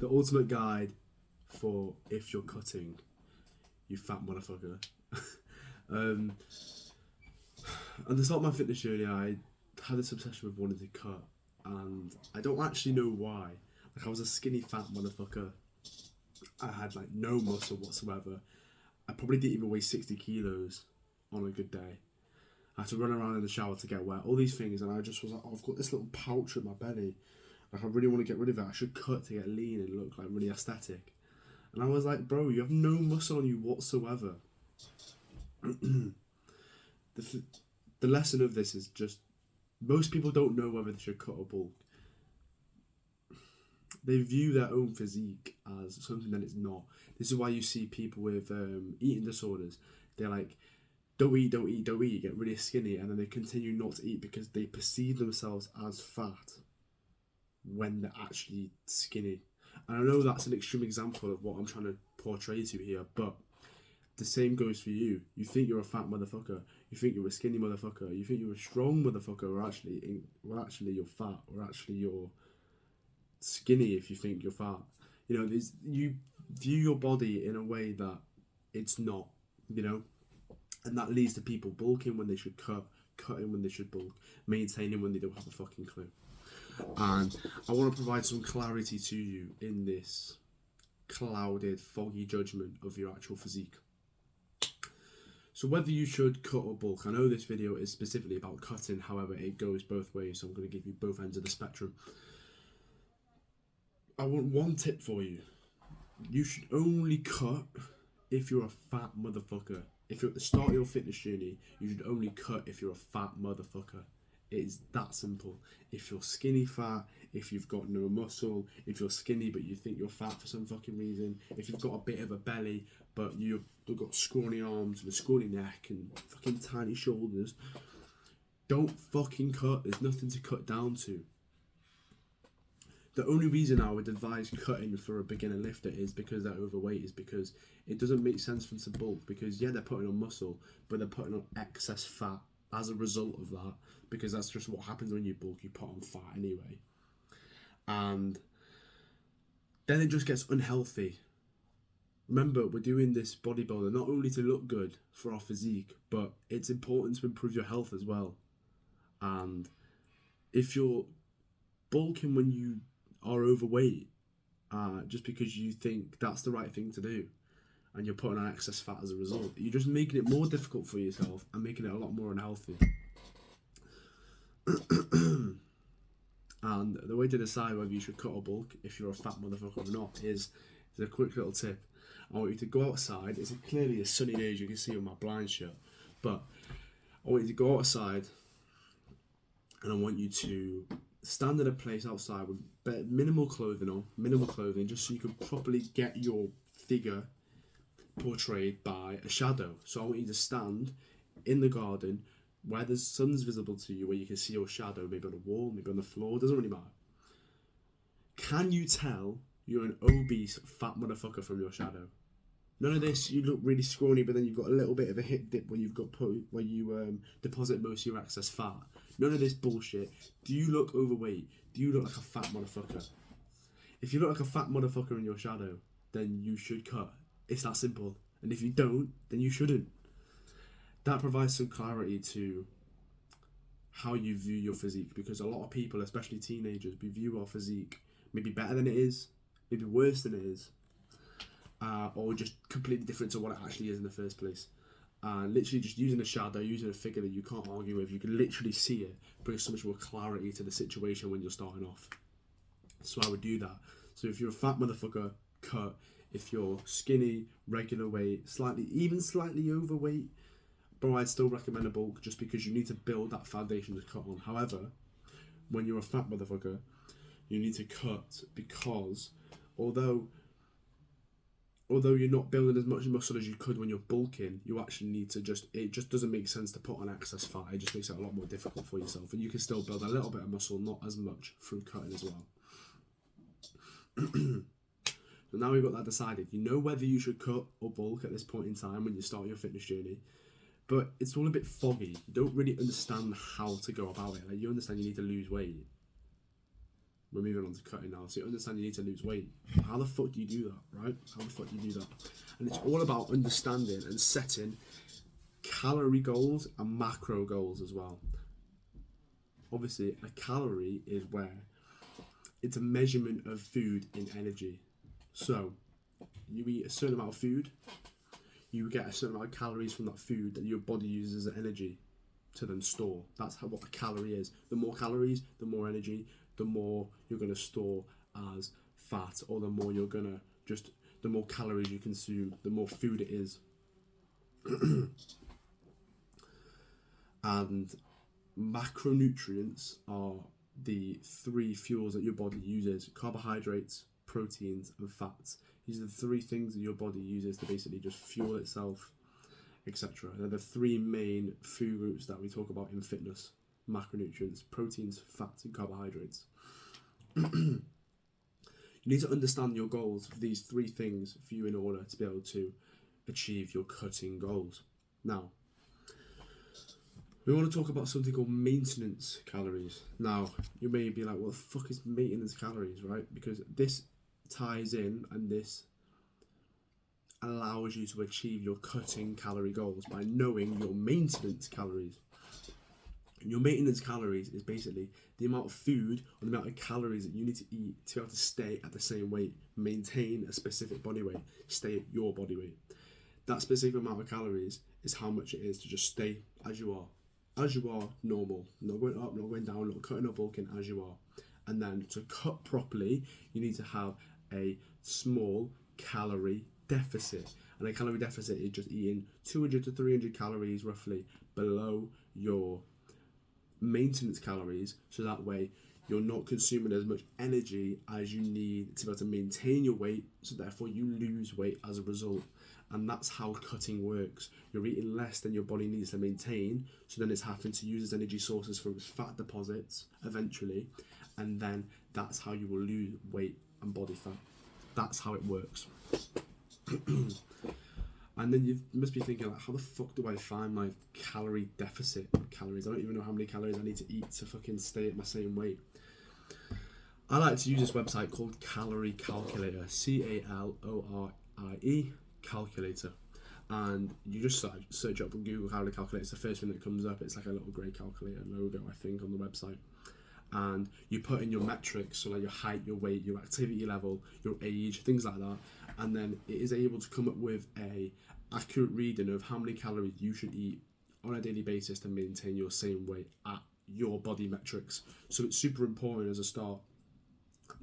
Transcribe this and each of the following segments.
The ultimate guide for if you're cutting, you fat motherfucker. um, at the start of my fitness journey, I had this obsession with wanting to cut, and I don't actually know why. Like, I was a skinny fat motherfucker. I had like no muscle whatsoever. I probably didn't even weigh 60 kilos on a good day. I had to run around in the shower to get wet, all these things, and I just was like, oh, I've got this little pouch in my belly. Like, I really want to get rid of it. I should cut to get lean and look like really aesthetic. And I was like, bro, you have no muscle on you whatsoever. the, the lesson of this is just most people don't know whether they should cut or bulk. They view their own physique as something that it's not. This is why you see people with eating disorders. They're like, don't eat, don't eat, don't eat, get really skinny, and then they continue not to eat because they perceive themselves as fat when they're actually skinny. And I know that's an extreme example of what I'm trying to portray to here, but the same goes for you. You think you're a fat motherfucker. You think you're a skinny motherfucker. You think you're a strong motherfucker, or actually you're fat, or actually you're skinny if you think you're fat. You know, you view your body in a way that it's not, you know, and that leads to people bulking when they should cut, cutting when they should bulk, maintaining when they don't have a fucking clue. And I want to provide some clarity to you in this clouded, foggy judgment of your actual physique. So whether you should cut or bulk, I know this video is specifically about cutting, however it goes both ways, so I'm going to give you both ends of the spectrum. I want one tip for you. You should only cut if you're a fat motherfucker. If you're at the start of your fitness journey, you should only cut if you're a fat motherfucker. It is that simple. If you're skinny fat, if you've got no muscle, if you're skinny but you think you're fat for some fucking reason, if you've got a bit of a belly but you've got scrawny arms and a scrawny neck and fucking tiny shoulders, don't fucking cut. There's nothing to cut down to. The only reason I would advise cutting for a beginner lifter is because they're overweight, is because it doesn't make sense for them to bulk, because yeah, they're putting on muscle, but they're putting on excess fat as a result of that, because that's just what happens when you bulk, you put on fat anyway. And then it just gets unhealthy. Remember, we're doing this bodybuilder not only to look good for our physique, but it's important to improve your health as well. And if you're bulking when you are overweight, just because you think that's the right thing to do, and you're putting on excess fat as a result, you're just making it more difficult for yourself and making it a lot more unhealthy. And the way to decide whether you should cut or bulk if you're a fat motherfucker or not is a quick little tip. I want you to go outside. It's clearly a sunny day, as you can see with my blind shut, but I want you to go outside and I want you to stand at a place outside with minimal clothing, just so you can properly get your figure portrayed by a shadow. So I want you to stand in the garden where the sun's visible to you, where you can see your shadow, maybe on a wall, maybe on the floor, doesn't really matter. Can you tell you're an obese fat motherfucker from your shadow? None of this, you look really scrawny, but then you've got a little bit of a hip dip where you deposit most of your excess fat. None of this bullshit. Do you look overweight? Do you look like a fat motherfucker? If you look like a fat motherfucker in your shadow, then you should cut. It's that simple. And if you don't, then you shouldn't. That provides some clarity to how you view your physique, because a lot of people, especially teenagers, we view our physique maybe better than it is, maybe worse than it is, or just completely different to what it actually is in the first place. Literally just using a shadow, using a figure that you can't argue with, you can literally see it, brings so much more clarity to the situation when you're starting off. So I would do that. So if you're a fat motherfucker, cut. If you're skinny, regular weight, slightly overweight, bro, I'd still recommend a bulk, just because you need to build that foundation to cut on. However, when you're a fat motherfucker, you need to cut, because although you're not building as much muscle as you could when you're bulking, you actually need to it just doesn't make sense to put on excess fat. It just makes it a lot more difficult for yourself, and you can still build a little bit of muscle, not as much, through cutting as well. So now we've got that decided. You know whether you should cut or bulk at this point in time when you start your fitness journey, but it's all a bit foggy. You don't really understand how to go about it. Like, you understand you need to lose weight, we're moving on to cutting now. So you understand you need to lose weight. How the fuck do you do that, right? How the fuck do you do that? And it's all about understanding and setting calorie goals and macro goals as well. Obviously, a calorie is where it's a measurement of food in energy. So you eat a certain amount of food, you get a certain amount of calories from that food that your body uses as energy to then store. That's what a calorie is. The more calories, the more energy, the more you're going to store as fat, or the more you're going to the more calories you consume, the more food it is. And macronutrients are the three fuels that your body uses: carbohydrates, proteins, and fats. These are the three things that your body uses to basically just fuel itself, etc. They're the three main food groups that we talk about in fitness: macronutrients, proteins, fats, and carbohydrates. You need to understand your goals for these three things for you in order to be able to achieve your cutting goals. Now, we want to talk about something called maintenance calories. Now, you may be like, what the fuck is maintenance calories, right? Because this ties in and this allows you to achieve your cutting calorie goals by knowing your maintenance calories. And your maintenance calories is basically the amount of food or the amount of calories that you need to eat to be able to stay at the same weight, maintain a specific body weight, stay at your body weight. That specific amount of calories is how much it is to just stay as you are, normal, not going up, not going down, not cutting or bulking, as you are. And then to cut properly, you need to have a small calorie deficit. And a calorie deficit is just eating 200 to 300 calories roughly below your maintenance calories, so that way you're not consuming as much energy as you need to be able to maintain your weight, so therefore you lose weight as a result. And that's how cutting works. You're eating less than your body needs to maintain, so then it's having to use its energy sources from its fat deposits eventually, and then that's how you will lose weight and body fat. That's how it works. And then you must be thinking, like, how the fuck do I find my calorie deficit calories? I don't even know how many calories I need to eat to fucking stay at my same weight. I like to use this website called Calorie Calculator, CALORIE Calculator. And you just search up on Google Calorie Calculator. It's the first thing that comes up. It's like a little grey calculator logo, I think, on the website. And you put in your metrics, so like your height, your weight, your activity level, your age, things like that. And then it is able to come up with a accurate reading of how many calories you should eat on a daily basis to maintain your same weight at your body metrics. So it's super important as a start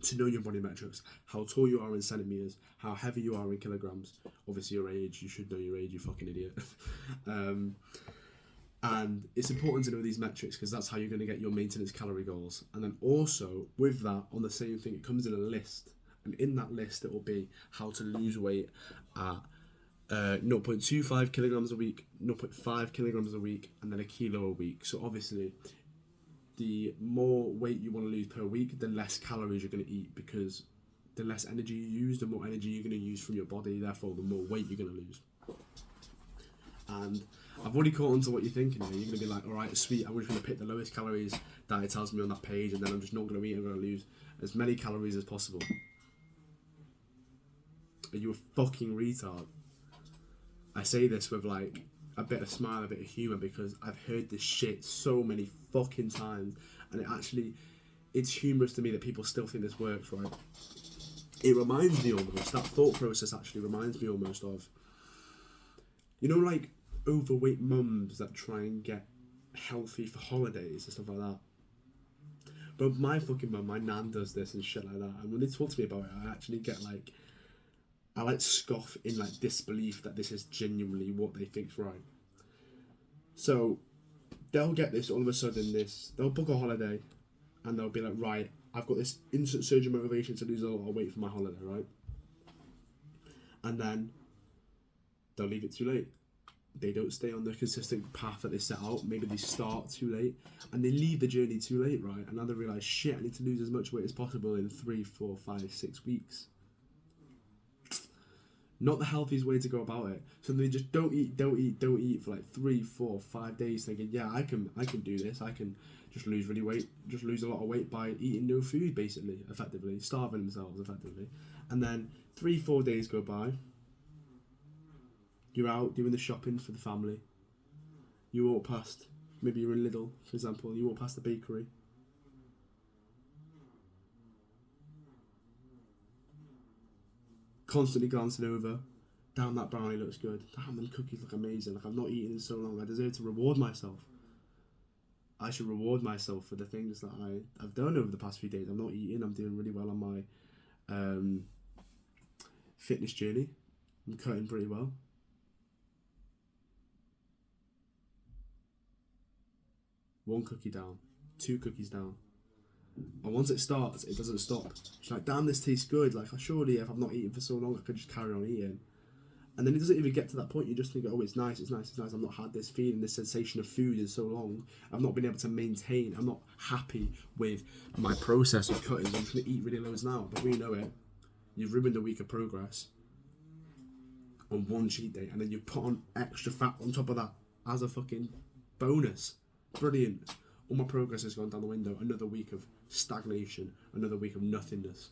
to know your body metrics, how tall you are in centimeters, how heavy you are in kilograms. Obviously your age, you should know your age, you fucking idiot. And it's important to know these metrics because that's how you're going to get your maintenance calorie goals. And then also with that, on the same thing, it comes in a list. And in that list, it will be how to lose weight at 0.25 kilograms a week, 0.5 kilograms a week, and then a kilo a week. So obviously, the more weight you want to lose per week, the less calories you're going to eat, because the less energy you use, the more energy you're going to use from your body, therefore the more weight you're going to lose. And I've already caught on to what you're thinking here. You're going to be like, alright, sweet, I'm just going to pick the lowest calories that it tells me on that page, and then I'm just not going to eat, I'm going to lose as many calories as possible. Are you a fucking retard? I say this with like a bit of smile, a bit of humour, because I've heard this shit so many fucking times, and it's humorous to me that people still think this works, right? It reminds me almost, that thought process actually reminds me almost of, you know, like overweight mums that try and get healthy for holidays and stuff like that. But my fucking mum, my nan does this and shit like that, and when they talk to me about it, I actually get like, I like scoff in like disbelief that this is genuinely what they think's right. So they'll get this all of a sudden, they'll book a holiday and they'll be like, right, I've got this instant surge of motivation to lose a lot of weight for my holiday, right? And then they'll leave it too late. They don't stay on the consistent path that they set out. Maybe they start too late and they leave the journey too late, right? And now they realise, shit, I need to lose as much weight as possible in 3, 4, 5, 6 weeks. Not the healthiest way to go about it. So they just don't eat for like 3, 4, 5 days, thinking, yeah, I can do this. I can just lose a lot of weight by eating no food, basically, effectively, starving themselves, effectively. And then 3, 4 days go by. You're out doing the shopping for the family. You walk past, maybe you're in Lidl, for example. You walk past the bakery. Constantly glancing over. Damn, that brownie looks good. Damn, them cookies look amazing. Like, I've not eaten in so long. I deserve to reward myself. I should reward myself for the things that I've done over the past few days. I'm not eating. I'm doing really well on my fitness journey. I'm cutting pretty well. One cookie down. 2 cookies down. And once it starts, it doesn't stop. She's like, damn, this tastes good. Like, surely if I've not eaten for so long, I could just carry on eating. And then it doesn't even get to that point. You just think, oh, it's nice. I've not had this feeling, this sensation of food in so long. I've not been able to maintain. I'm not happy with my process of cutting. So I'm just going to eat really loads now. Before you know it, you've ruined a week of progress on one cheat day. And then you put on extra fat on top of that as a fucking bonus. Brilliant. All my progress has gone down the window. Another week of stagnation. Another week of nothingness.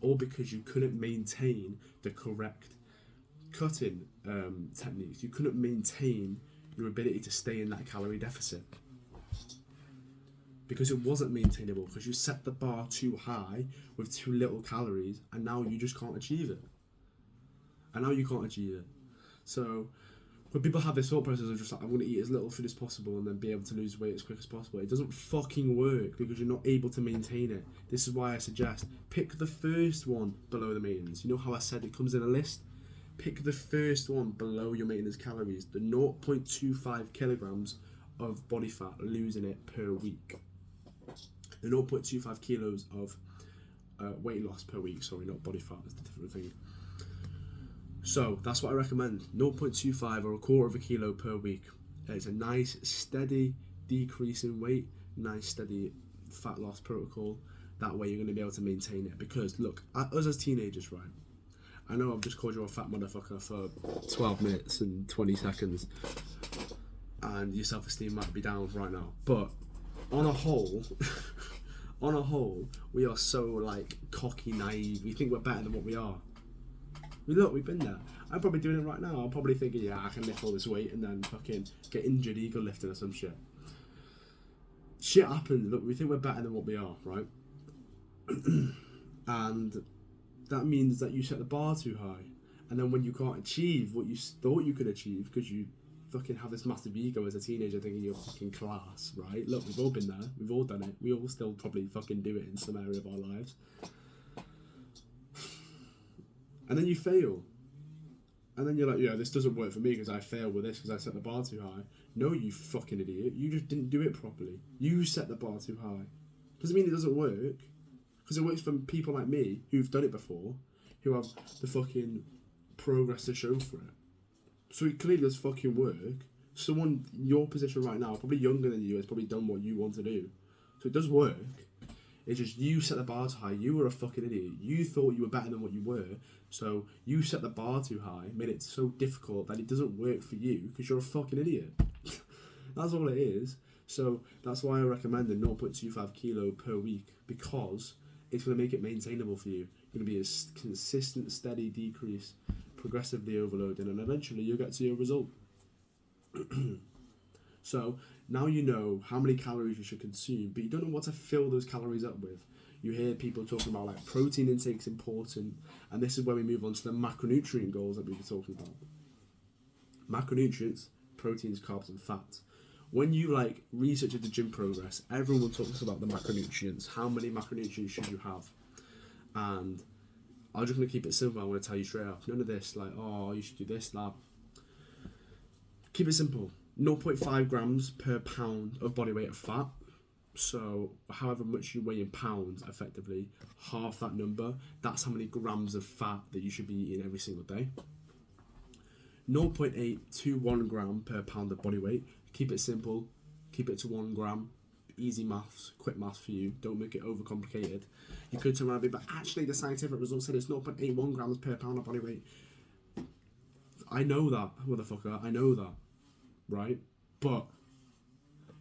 All because you couldn't maintain the correct cutting techniques. You couldn't maintain your ability to stay in that calorie deficit because it wasn't maintainable, because you set the bar too high with too little calories, and now you just can't achieve it. So when people have this thought process of just like, I'm going to eat as little food as possible and then be able to lose weight as quick as possible, it doesn't fucking work because you're not able to maintain it. This is why I suggest pick the first one below the maintenance. You know how I said it comes in a list? Pick the first one below your maintenance calories, the 0.25 kilograms of body fat, losing it per week. The 0.25 kilos of weight loss per week, sorry, not body fat, that's a different thing. So that's what I recommend, 0.25 or a quarter of a kilo per week. It's a nice steady decrease in weight, nice steady fat loss protocol. That way you're going to be able to maintain it. Because look, us as teenagers, right, I know I've just called you a fat motherfucker for 12 minutes and 20 seconds and your self-esteem might be down right now, but on a whole, we are so like cocky, naive. We think we're better than what we are. We've been there. I'm probably doing it right now. I'm probably thinking, yeah, I can lift all this weight and then fucking get injured ego lifting or some shit. Shit happens. Look, we think we're better than what we are, right? And that means that you set the bar too high, and then when you can't achieve what you thought you could achieve because you fucking have this massive ego as a teenager thinking you're fucking class, right? Look, we've all been there, we've all done it, we all still probably fucking do it in some area of our lives. And then you fail, and then you're like, yeah, this doesn't work for me because I failed with this because I set the bar too high. No, you fucking idiot, you just didn't do it properly. You set the bar too high. Doesn't mean it doesn't work. Because it works for people like me who've done it before, who have the fucking progress to show for it. So it clearly does fucking work. Someone in your position right now, probably younger than you, has probably done what you want to do. So it does work. It's just you set the bar too high. You were a fucking idiot. You thought you were better than what you were. So you set the bar too high, made it so difficult that it doesn't work for you because you're a fucking idiot. That's all it is. So that's why I recommend the 0.25 kilo per week, because it's going to make it maintainable for you. It's going to be a consistent, steady decrease, progressively overloading, and eventually you'll get to your result. So now you know how many calories you should consume, but you don't know what to fill those calories up with. You hear people talking about like protein intake's important, and this is where we move on to the macronutrient goals that we were talking about. Macronutrients, proteins, carbs, and fats. When you like research into gym progress, everyone talks about the macronutrients. How many macronutrients should you have? And I'm just going to keep it simple. I'm going to tell you straight up. None of this like, oh, you should do this, that. Keep it simple. 0.5 grams per pound of body weight of fat. So however much you weigh in pounds, effectively, half that number, that's how many grams of fat that you should be eating every single day. 0.8 to 1 gram per pound of body weight. Keep it simple, keep it to 1 gram. Easy maths, quick maths for you. Don't make it overcomplicated. You could turn around and be, but actually the scientific results said it's 0.81 grams per pound of body weight. I know that, motherfucker. I know that, right? But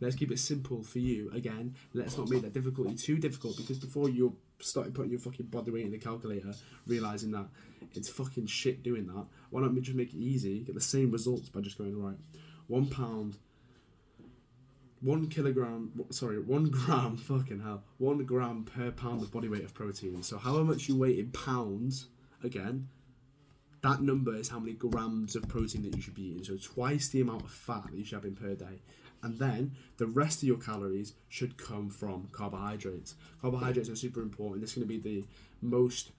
let's keep it simple for you. Again, let's not make that difficulty too difficult, because before you started putting your fucking body weight in the calculator, realizing that it's fucking shit doing that, why don't we just make it easy, get the same results by just going, right, 1 pound, 1 kilogram, sorry, 1 gram, fucking hell, 1 gram per pound of body weight of protein. So however much you weigh in pounds, again, that number is how many grams of protein that you should be eating. So twice the amount of fat that you should have in per day. And then the rest of your calories should come from carbohydrates. Carbohydrates are super important. This is going to be the most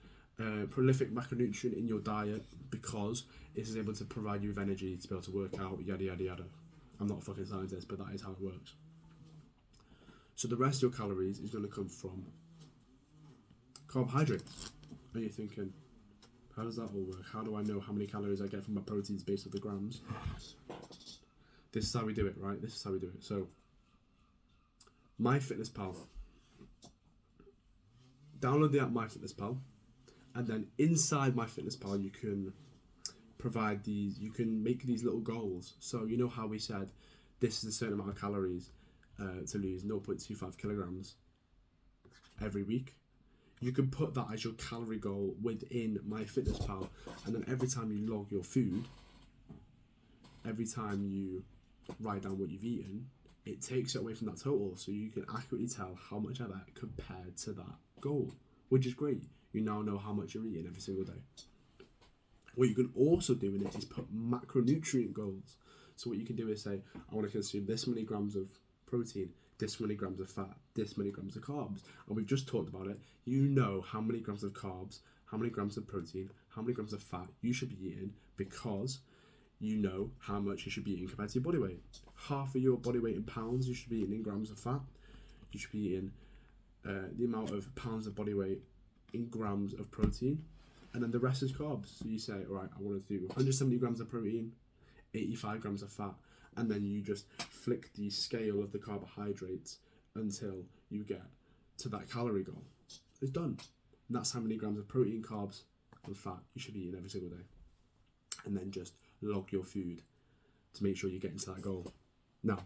prolific macronutrient in your diet, because it is able to provide you with energy to be able to work out, yada yada yada. I'm not a fucking scientist, but that is how it works. So the rest of your calories is going to come from carbohydrates. And you're thinking, how does that all work? How do I know how many calories I get from my proteins based on the grams? This is how we do it, right? This is how we do it. So, MyFitnessPal. Download the app MyFitnessPal, and then inside MyFitnessPal you can provide these, you can make these little goals. So you know how we said this is a certain amount of calories to lose 0.25 kilograms every week. You can put that as your calorie goal within MyFitnessPal, and then every time you log your food, every time you write down what you've eaten, it takes it away from that total, so you can accurately tell how much of that compared to that goal, which is great. You now know how much you're eating every single day. What you can also do in it is put macronutrient goals. So what you can do is say, I want to consume this many grams of protein, this many grams of fat, this many grams of carbs. And we've just talked about it. You know how many grams of carbs, how many grams of protein, how many grams of fat you should be eating, because you know how much you should be eating compared to your body weight. Half of your body weight in pounds you should be eating in grams of fat. You should be eating the amount of pounds of body weight in grams of protein, and then the rest is carbs. So you say, all right, I want to do 170 grams of protein, 85 grams of fat, and then you just flick the scale of the carbohydrates until you get to that calorie goal. It's done. And that's how many grams of protein, carbs, and fat you should be eating every single day. And then just log your food to make sure you're getting to that goal. Now,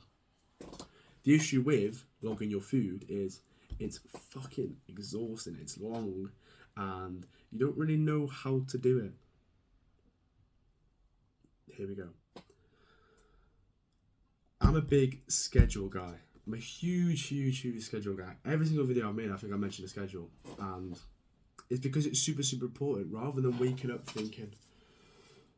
the issue with logging your food is it's fucking exhausting, it's long, and you don't really know how to do it. Here we go. I'm a big schedule guy. I'm a huge schedule guy. Every single video I've made, I think I mentioned a schedule, and it's because it's super important. Rather than waking up thinking,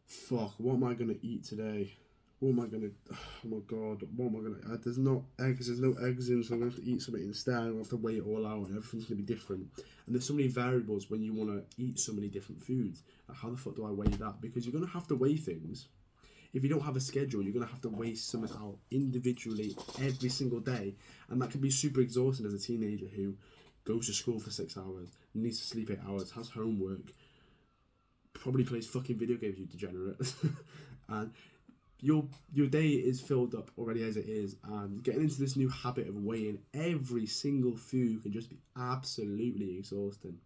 fuck, what am I gonna eat today? What am I gonna, oh my god, what am I gonna, there's no eggs in, so I'm gonna have to eat something instead. I'm gonna have to weigh it all out, and everything's gonna be different. And there's so many variables when you wanna eat so many different foods. Like, how the fuck do I weigh that? Because you're gonna have to weigh things. If you don't have a schedule, you're gonna have to weigh something out individually every single day, and that can be super exhausting as a teenager who goes to school for 6 hours, needs to sleep 8 hours, has homework, probably plays fucking video games, you degenerate, and your day is filled up already as it is, and getting into this new habit of weighing every single food can just be absolutely exhausting.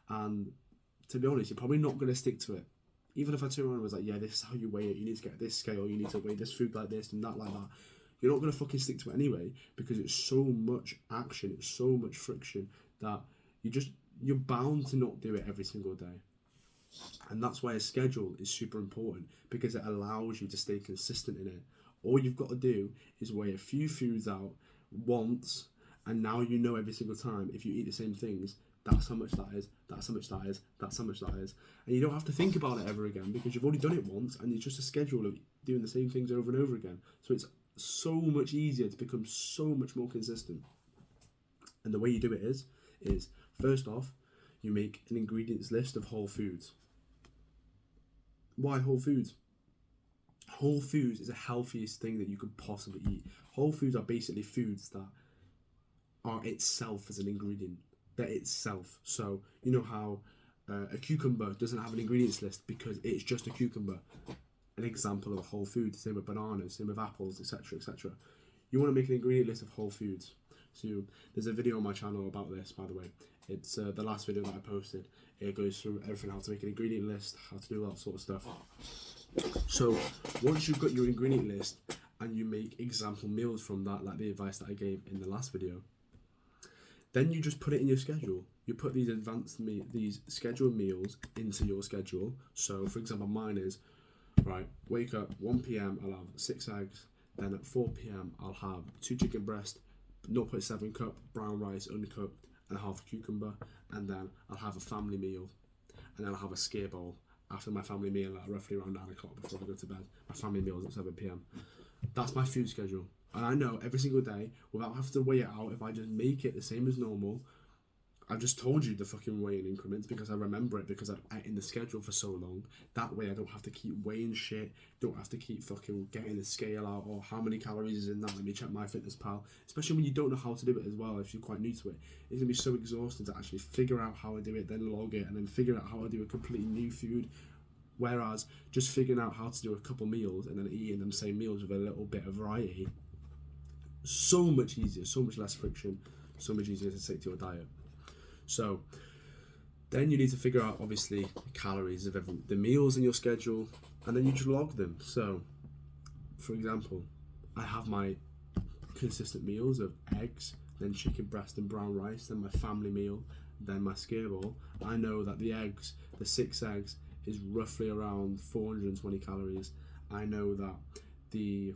And to be honest, you're probably not going to stick to it. Even if I turn around and was like, yeah, this is how you weigh it, you need to get this scale, you need to weigh this food like this and that like that, you're not going to fucking stick to it anyway, because it's so much action, it's so much friction, that you're bound to not do it every single day. And that's why a schedule is super important, because it allows you to stay consistent in it. All you've got to do is weigh a few foods out once, and now you know every single time if you eat the same things, that's how much that is, that's how much that is, that's how much that is. And you don't have to think about it ever again, because you've already done it once, and it's just a schedule of doing the same things over and over again. So it's so much easier to become so much more consistent. And the way you do it is first off, you make an ingredients list of whole foods. Why whole foods? Whole foods is the healthiest thing that you could possibly eat. Whole foods are basically foods that are itself as an ingredient. They're itself. So you know how a cucumber doesn't have an ingredients list because it's just a cucumber. An example of a whole food. Same with bananas, same with apples, etc., etc. You want to make an ingredient list of whole foods. So there's a video on my channel about this, by the way. It's the last video that I posted. It goes through everything, how to make an ingredient list, how to do all that sort of stuff. So once you've got your ingredient list and you make example meals from that, like the advice that I gave in the last video, then you just put it in your schedule. You put these these scheduled meals into your schedule. So for example, mine is, right, wake up 1 p.m, I'll have 6 eggs. Then at 4 p.m, I'll have 2 chicken breast, 0.7 cup brown rice uncooked, and half a cucumber. And then I'll have a family meal. And then I'll have a scare bowl after my family meal at roughly around 9 o'clock before I go to bed. My family meal is at 7 p.m. That's my food schedule. And I know every single day, without having to weigh it out, if I just make it the same as normal, I've just told you the fucking weighing increments because I remember it because I've in the schedule for so long. That way I don't have to keep weighing shit, don't have to keep fucking getting the scale out or how many calories is in that. Let me check MyFitnessPal. Especially when you don't know how to do it as well, if you're quite new to it. It's going to be so exhausting to actually figure out how I do it, then log it, and then figure out how I do a completely new food. Whereas just figuring out how to do a couple meals and then eating them same meals with a little bit of variety, so much easier, so much less friction, so much easier to stick to your diet. So then you need to figure out obviously the calories of the meals in your schedule, and then you just log them. So for example, I have my consistent meals of eggs, then chicken breast and brown rice, then my family meal, then my scare bowl. I know that the 6 eggs is roughly around 420 calories. I know that the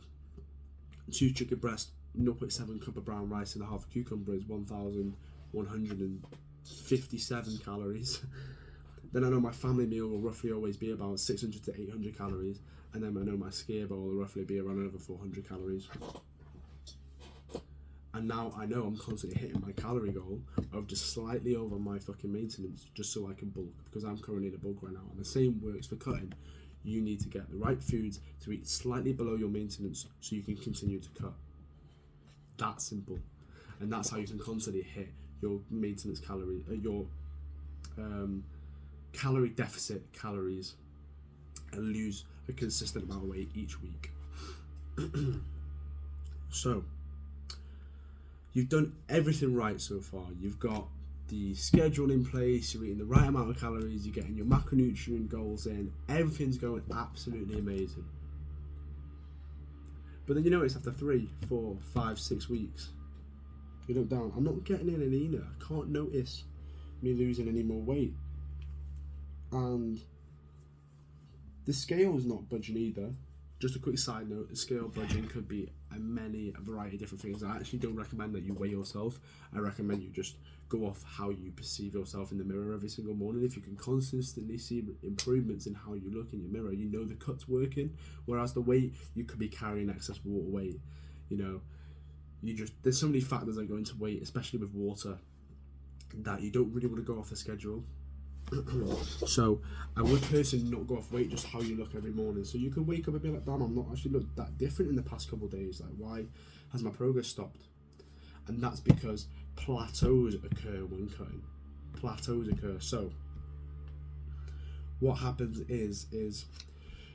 2 chicken breast, 0.7 cup of brown rice and a half a cucumber is 1,157 calories. Then I know my family meal will roughly always be about 600 to 800 calories, and then I know my scare bowl will roughly be around another 400 calories. And now I know I'm constantly hitting my calorie goal of just slightly over my fucking maintenance just so I can bulk, because I'm currently in a bulk right now. And the same works for cutting. You need to get the right foods to eat slightly below your maintenance so you can continue to cut. That simple. And that's how you can constantly hit your maintenance calorie, your calorie deficit calories, and lose a consistent amount of weight each week. So you've done everything right so far. You've got the schedule in place, you're eating the right amount of calories, you're getting your macronutrient goals in, everything's going absolutely amazing. But then you notice after 3, 4, 5, 6 weeks, you look down, I'm not getting in any leaner. I can't notice me losing any more weight. And the scale is not budging either. Just a quick side note, the scale budging could be a variety of different things. I actually don't recommend that you weigh yourself. I recommend you just go off how you perceive yourself in the mirror every single morning. If you can consistently see improvements in how you look in your mirror, you know the cut's working. Whereas the weight, you could be carrying excess water weight. You know, there's so many factors that go into weight, especially with water, that you don't really want to go off the schedule. So I would personally not go off weight, just how you look every morning. So you can wake up and be like, damn, I'm not actually looked that different in the past couple of days. Like, why has my progress stopped? And that's because plateaus occur when cutting. Plateaus occur. So what happens is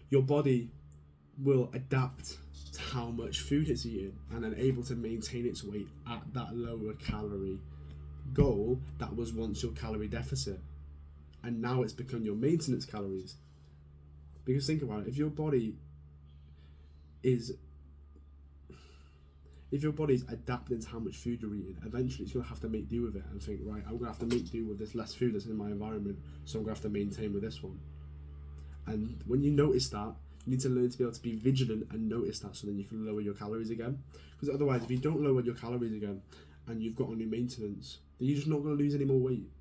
your body will adapt to how much food it's eating and then able to maintain its weight at that lower calorie goal that was once your calorie deficit. And now it's become your maintenance calories. Because think about it, if your body's adapting to how much food you're eating, eventually it's going to have to make do with it and think, right, I'm going to have to make do with this less food that's in my environment, so I'm going to have to maintain with this one. And when you notice that, you need to learn to be able to be vigilant and notice that, so then you can lower your calories again. Because otherwise, if you don't lower your calories again and you've got on your maintenance, then you're just not going to lose any more weight.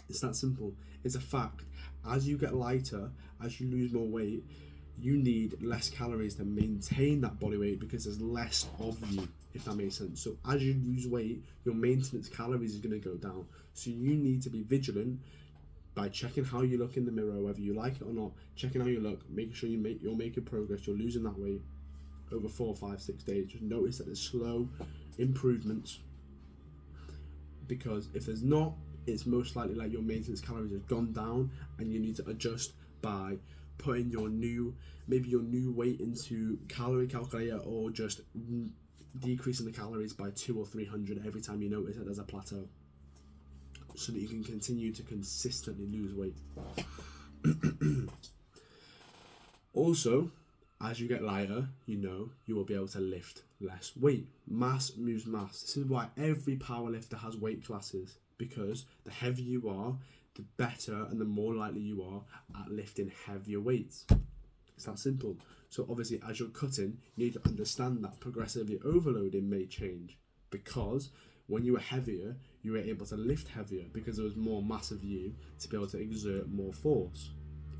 It's that simple. It's a fact. As you get lighter, as you lose more weight, you need less calories to maintain that body weight because there's less of you, if that makes sense. So as you lose weight, your maintenance calories is going to go down. So you need to be vigilant by checking how you look in the mirror, whether you like it or not, checking how you look, making sure you're making progress, you're losing that weight over 4, 5, 6 days. Just notice that there's slow improvements, because if there's not, it's most likely like your maintenance calories have gone down and you need to adjust by putting your new weight into calorie calculator, or just decreasing the calories by 200 or 300 every time you notice that there's a plateau. so that you can continue to consistently lose weight. Also, as you get lighter, you will be able to lift less weight. Mass moves mass. This is why every powerlifter has weight classes, because the heavier you are, the better and the more likely you are at lifting heavier weights. It's that simple. So obviously, as you're cutting, you need to understand that progressively overloading may change, because when you were heavier, you were able to lift heavier because there was more mass of you to be able to exert more force.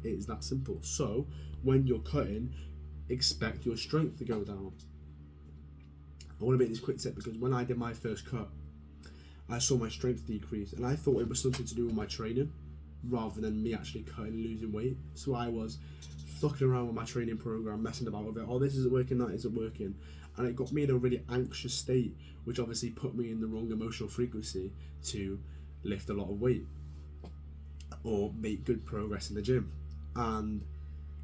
It is that simple. So when you're cutting, expect your strength to go down. I want to make this quick tip, because when I did my first cut, I saw my strength decrease, and I thought it was something to do with my training rather than me actually cutting and losing weight. So I was fucking around with my training program, messing about with it. Oh, this isn't working, that isn't working. And it got me in a really anxious state, which obviously put me in the wrong emotional frequency to lift a lot of weight or make good progress in the gym. And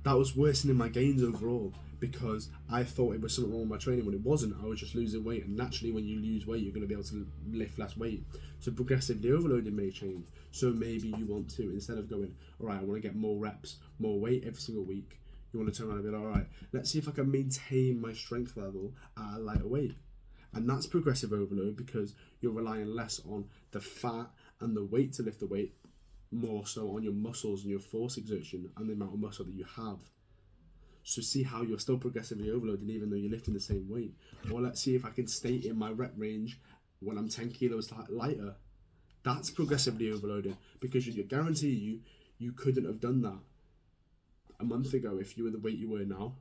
that was worsening my gains overall, because I thought it was something wrong with my training when it wasn't. I was just losing weight, and naturally when you lose weight, you're going to be able to lift less weight. So progressively overloading may change. So maybe you want to, instead of going, all right, I want to get more reps, more weight every single week, you want to turn around and be like, all right, let's see if I can maintain my strength level at a lighter weight. And that's progressive overload, because you're relying less on the fat and the weight to lift the weight, more so on your muscles and your force exertion and the amount of muscle that you have. So see how you're still progressively overloading even though you're lifting the same weight. Or let's see if I can stay in my rep range when I'm 10 kilos lighter. That's progressively overloading, because you guarantee you couldn't have done that a month ago if you were the weight you were now.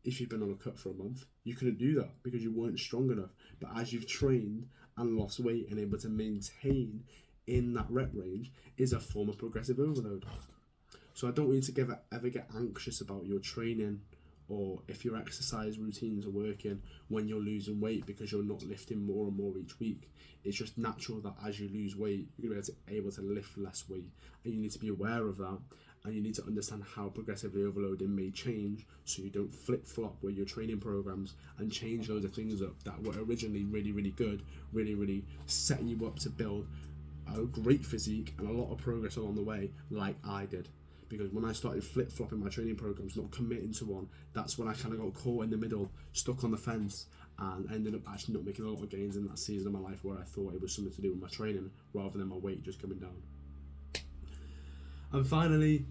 If you've been on a cut for a month, you couldn't do that because you weren't strong enough. But as you've trained and lost weight and able to maintain in that rep range, is a form of progressive overload. So I don't want you to ever get anxious about your training or if your exercise routines are working when you're losing weight, because you're not lifting more and more each week. It's just natural that as you lose weight, you're going to be able to lift less weight, and you need to be aware of that, and you need to understand how progressively overloading may change, so you don't flip-flop with your training programs and change loads of things up that were originally really, really good, really, really setting you up to build a great physique and a lot of progress along the way, like I did. Because when I started flip-flopping my training programs, not committing to one, that's when I kind of got caught in the middle, stuck on the fence, and ended up actually not making a lot of gains in that season of my life where I thought it was something to do with my training rather than my weight just coming down. And finally,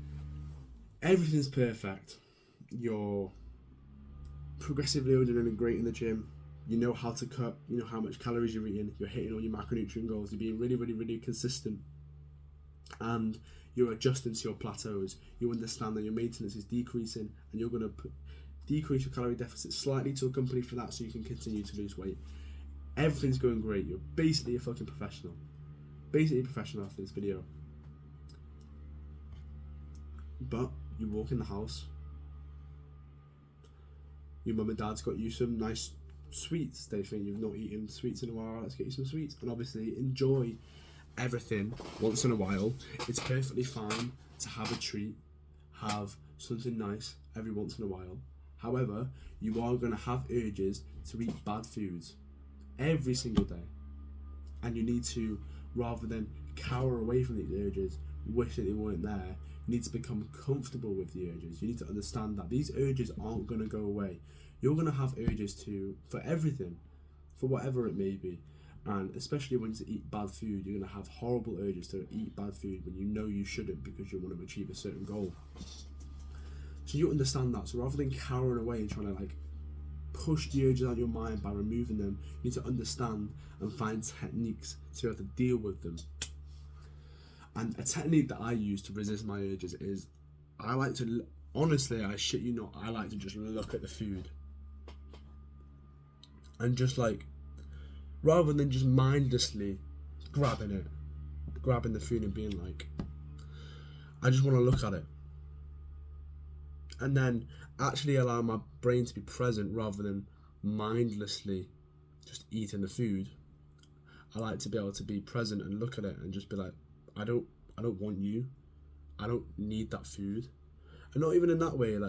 everything's perfect. You're progressively doing great in the gym. You know how to cut, you know how much calories you're eating, you're hitting all your macronutrient goals, you're being really, really, really consistent. And you're adjusting to your plateaus. You understand that your maintenance is decreasing, and you're going to decrease your calorie deficit slightly to accompany for that, so you can continue to lose weight. Everything's going great. You're basically a fucking professional. Basically a professional after this video. But you walk in the house, your mum and dad's got you some nice sweets. They think you've not eaten sweets in a while, let's get you some sweets. And obviously enjoy everything once in a while. It's perfectly fine to have a treat, have something nice every once in a while. However, you are going to have urges to eat bad foods every single day, and you need to, rather than cower away from these urges, wish that they weren't there, you need to become comfortable with the urges. You need to understand that these urges aren't going to go away. You're going to have urges for everything, for whatever it may be. And especially when you eat bad food, you're going to have horrible urges to eat bad food when you know you shouldn't, because you want to achieve a certain goal. So you understand that. So rather than cowering away and trying to push the urges out of your mind by removing them, you need to understand and find techniques to be able to deal with them. And a technique that I use to resist my urges is, I like to, honestly, I shit you not, I like to just look at the food. And just rather than just mindlessly grabbing the food and being I just want to look at it. And then actually allow my brain to be present rather than mindlessly just eating the food. I like to be able to be present and look at it and just be like, I don't want you. I don't need that food. And not even in that way,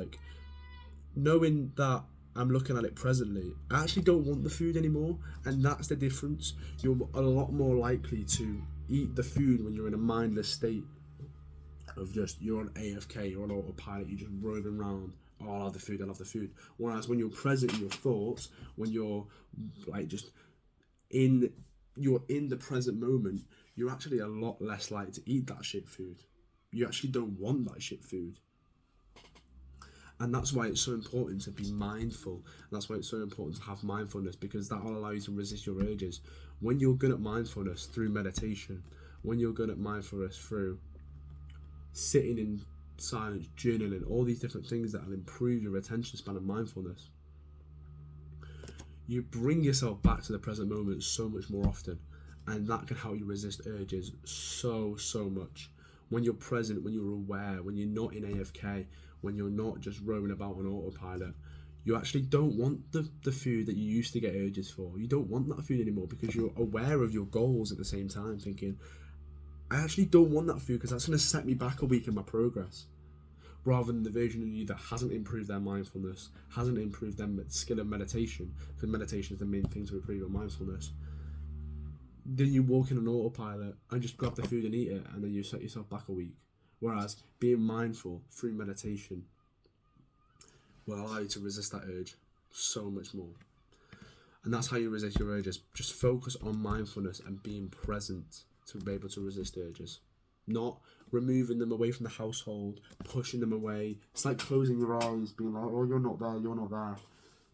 knowing that I'm looking at it presently, I actually don't want the food anymore, and that's the difference. You're a lot more likely to eat the food when you're in a mindless state of just, you're on AFK, you're on autopilot, you're just roaming around. Oh, I'll have the food, I'll have the food. Whereas when you're present in your thoughts, when you're like just you're in the present moment, you're actually a lot less likely to eat that shit food. You actually don't want that shit food. And that's why it's so important to be mindful. And that's why it's so important to have mindfulness, because that will allow you to resist your urges. When you're good at mindfulness through meditation, when you're good at mindfulness through sitting in silence, journaling, all these different things that will improve your attention span and mindfulness, you bring yourself back to the present moment so much more often, and that can help you resist urges so much. When you're present, when you're aware, when you're not in AFK, when you're not just roaming about on autopilot, you actually don't want the food that you used to get urges for. You don't want that food anymore, because you're aware of your goals at the same time, thinking, I actually don't want that food because that's going to set me back a week in my progress. Rather than the version of you that hasn't improved their mindfulness, hasn't improved their skill of meditation, because meditation is the main thing to improve your mindfulness. Then you walk in on autopilot and just grab the food and eat it, and then you set yourself back a week. Whereas being mindful through meditation will allow you to resist that urge so much more. And that's how you resist your urges. Just focus on mindfulness and being present to be able to resist urges. Not removing them away from the household, pushing them away. It's like closing your eyes, being like, oh, you're not there, you're not there.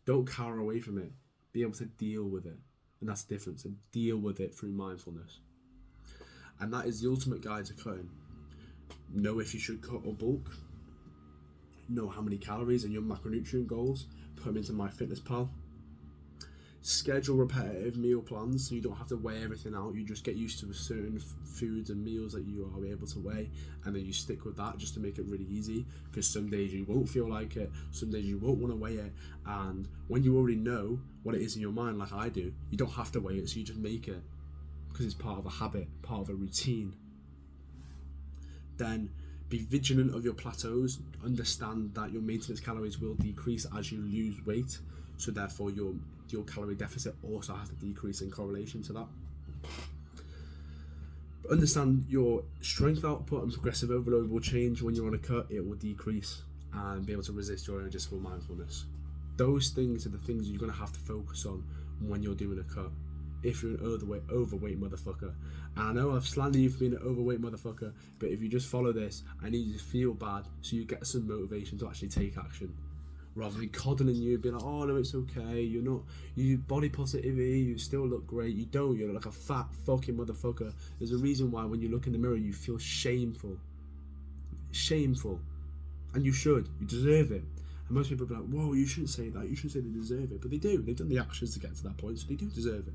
Don't cower away from it. Be able to deal with it. And that's the difference. And deal with it through mindfulness. And that is the ultimate guide to cutting. Know if you should cut or bulk. Know how many calories and your macronutrient goals. Put them into MyFitnessPal. Schedule repetitive meal plans so you don't have to weigh everything out. You just get used to certain foods and meals that you are able to weigh, and then you stick with that just to make it really easy, because some days you won't feel like it, some days you won't want to weigh it, and when you already know what it is in your mind, like I do, you don't have to weigh it, so you just make it because it's part of a habit, part of a routine. Then be vigilant of your plateaus. Understand that your maintenance calories will decrease as you lose weight, so therefore your calorie deficit also has to decrease in correlation to that. But understand your strength output and progressive overload will change. When you're on a cut, it will decrease, and be able to resist your urges for mindfulness. Those things are the things you're going to have to focus on when you're doing a cut. If you're an overweight motherfucker. And I know I've slandered you for being an overweight motherfucker, but if you just follow this, I need you to feel bad so you get some motivation to actually take action. Rather than coddling you and being like, oh no, it's okay, you body positivity, you still look great. You don't, you're like a fat fucking motherfucker. There's a reason why when you look in the mirror you feel shameful. And you should, you deserve it. And most people be like, whoa, you shouldn't say that, you shouldn't say they deserve it. But they do, they've done the actions to get to that point, so they do deserve it.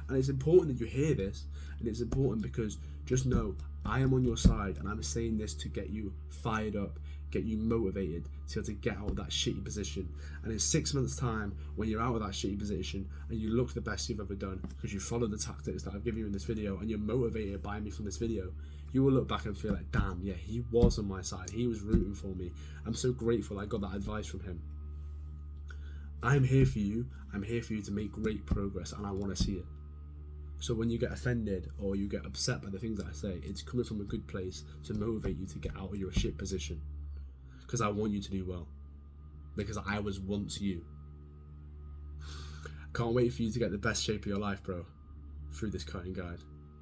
And it's important that you hear this, and it's important because just know, I am on your side, and I'm saying this to get you fired up, get you motivated to be able to get out of that shitty position. And in 6 months' time, when you're out of that shitty position and you look the best you've ever done because you followed the tactics that I've given you in this video and you're motivated by me from this video, you will look back and feel like, damn, yeah, he was on my side, he was rooting for me. I'm so grateful I got that advice from him. I'm here for you, I'm here for you to make great progress, and I want to see it. So when you get offended or you get upset by the things that I say, it's coming from a good place to motivate you to get out of your shit position. Because I want you to do well. Because I was once you. Can't wait for you to get the best shape of your life, bro, through this cutting guide.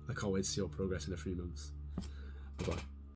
I can't wait to see your progress in a few months. Bye-bye.